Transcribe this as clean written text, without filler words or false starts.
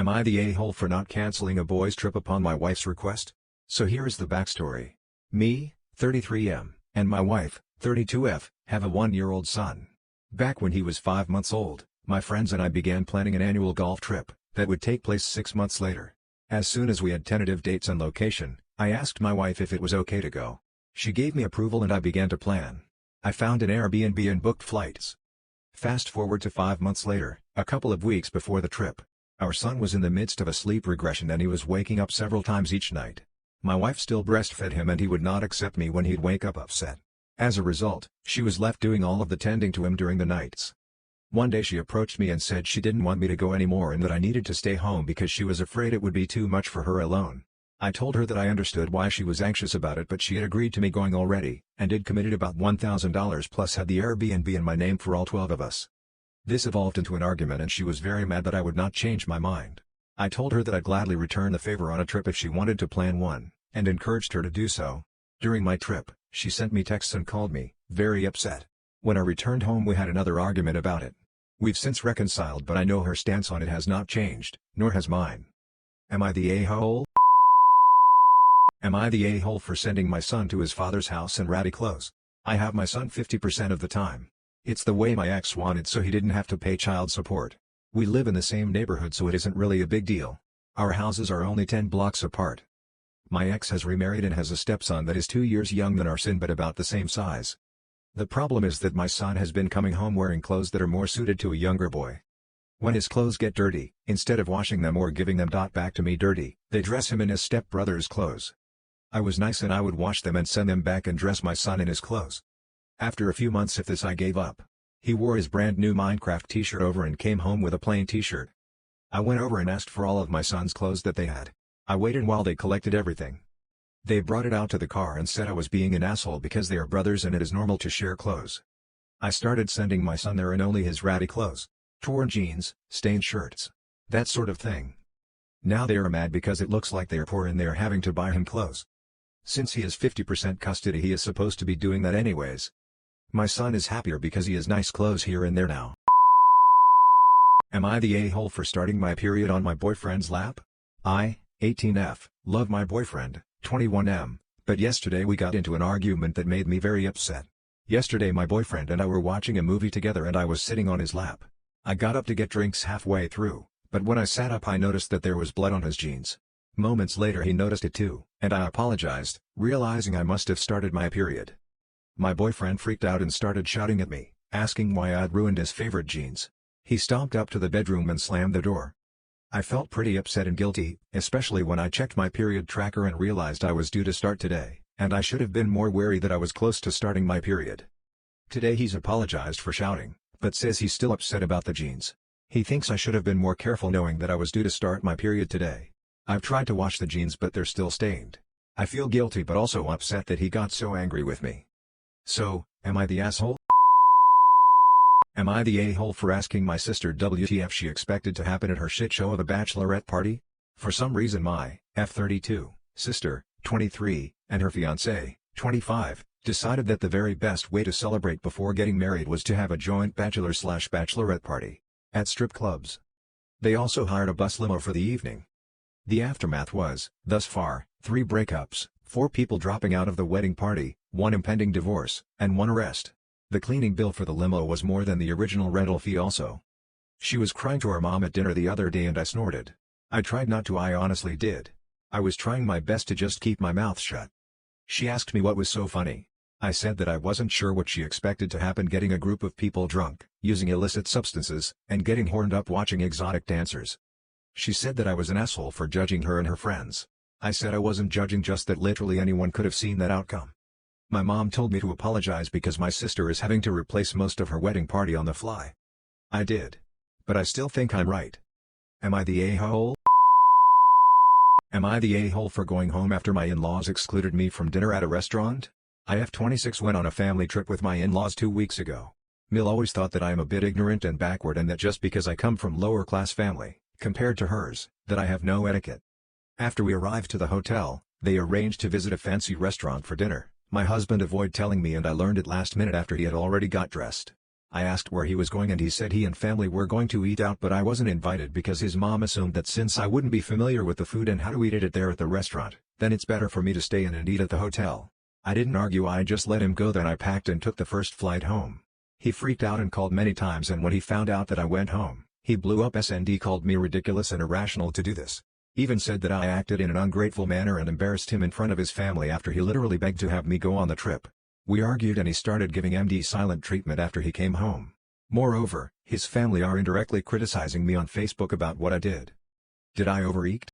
Am I the a-hole for not canceling a boys' trip upon my wife's request? So here is the backstory. Me, 33M, and my wife, 32F, have a 1-year-old son. Back when he was 5 months old, my friends and I began planning an annual golf trip that would take place 6 months later. As soon as we had tentative dates and location, I asked my wife if it was okay to go. She gave me approval and I began to plan. I found an Airbnb and booked flights. Fast forward to 5 months later, a couple of weeks before the trip. Our son was in the midst of a sleep regression and he was waking up several times each night. My wife still breastfed him and he would not accept me when he'd wake up upset. As a result, she was left doing all of the tending to him during the nights. One day she approached me and said she didn't want me to go anymore and that I needed to stay home because she was afraid it would be too much for her alone. I told her that I understood why she was anxious about it, but she had agreed to me going already, and had committed about $1,000 plus had the Airbnb in my name for all 12 of us. This evolved into an argument and she was very mad that I would not change my mind. I told her that I'd gladly return the favor on a trip if she wanted to plan one, and encouraged her to do so. During my trip, she sent me texts and called me, very upset. When I returned home we had another argument about it. We've since reconciled, but I know her stance on it has not changed, nor has mine. Am I the a-hole? Am I the a-hole for sending my son to his father's house in ratty clothes? I have my son 50% of the time. It's the way my ex wanted so he didn't have to pay child support. We live in the same neighborhood so it isn't really a big deal. Our houses are only 10 blocks apart. My ex has remarried and has a stepson that is 2 years younger than our son but about the same size. The problem is that my son has been coming home wearing clothes that are more suited to a younger boy. When his clothes get dirty, instead of washing them or giving them back to me dirty, they dress him in his stepbrother's clothes. I was nice and I would wash them and send them back and dress my son in his clothes. After a few months of this I gave up. He wore his brand new Minecraft t-shirt over and came home with a plain t-shirt. I went over and asked for all of my son's clothes that they had. I waited while they collected everything. They brought it out to the car and said I was being an asshole because they are brothers and it is normal to share clothes. I started sending my son there in only his ratty clothes. Torn jeans, stained shirts. That sort of thing. Now they are mad because it looks like they are poor and they are having to buy him clothes. Since he has 50% custody he is supposed to be doing that anyways. My son is happier because he has nice clothes here and there now. Am I the a-hole for starting my period on my boyfriend's lap? I, 18F, love my boyfriend, 21M, but yesterday we got into an argument that made me very upset. Yesterday my boyfriend and I were watching a movie together and I was sitting on his lap. I got up to get drinks halfway through, but when I sat up I noticed that there was blood on his jeans. Moments later he noticed it too, and I apologized, realizing I must have started my period. My boyfriend freaked out and started shouting at me, asking why I'd ruined his favorite jeans. He stomped up to the bedroom and slammed the door. I felt pretty upset and guilty, especially when I checked my period tracker and realized I was due to start today, and I should have been more wary that I was close to starting my period. Today he's apologized for shouting, but says he's still upset about the jeans. He thinks I should have been more careful knowing that I was due to start my period today. I've tried to wash the jeans but they're still stained. I feel guilty but also upset that he got so angry with me. So, am I the asshole? Am I the a-hole for asking my sister WTF she expected to happen at her shit show of a bachelorette party? For some reason my F32 sister, 23, and her fiancé, 25, decided that the very best way to celebrate before getting married was to have a joint bachelor/bachelorette party at strip clubs. They also hired a bus limo for the evening. The aftermath was, thus far, 3 breakups, 4 people dropping out of the wedding party, 1 impending divorce, and 1 arrest. The cleaning bill for the limo was more than the original rental fee also. She was crying to her mom at dinner the other day and I snorted. I tried not to, I honestly did. I was trying my best to just keep my mouth shut. She asked me what was so funny. I said that I wasn't sure what she expected to happen, getting a group of people drunk, using illicit substances, and getting horned up watching exotic dancers. She said that I was an asshole for judging her and her friends. I said I wasn't judging, just that literally anyone could have seen that outcome. My mom told me to apologize because my sister is having to replace most of her wedding party on the fly. I did. But I still think I'm right. Am I the a-hole? Am I the a-hole for going home after my in-laws excluded me from dinner at a restaurant? I F26 went on a family trip with my in-laws 2 weeks ago. Mill always thought that I am a bit ignorant and backward and that just because I come from lower class family, compared to hers, that I have no etiquette. After we arrived to the hotel, they arranged to visit a fancy restaurant for dinner. My husband avoided telling me and I learned it last minute after he had already got dressed. I asked where he was going and he said he and family were going to eat out, but I wasn't invited because his mom assumed that since I wouldn't be familiar with the food and how to eat it there at the restaurant, then it's better for me to stay in and eat at the hotel. I didn't argue, I just let him go. Then I packed and took the first flight home. He freaked out and called many times, and when he found out that I went home, he blew up and called me ridiculous and irrational to do this. Even said that I acted in an ungrateful manner and embarrassed him in front of his family after he literally begged to have me go on the trip. We argued and he started giving MD silent treatment after he came home. Moreover, his family are indirectly criticizing me on Facebook about what I did. Did I overeat?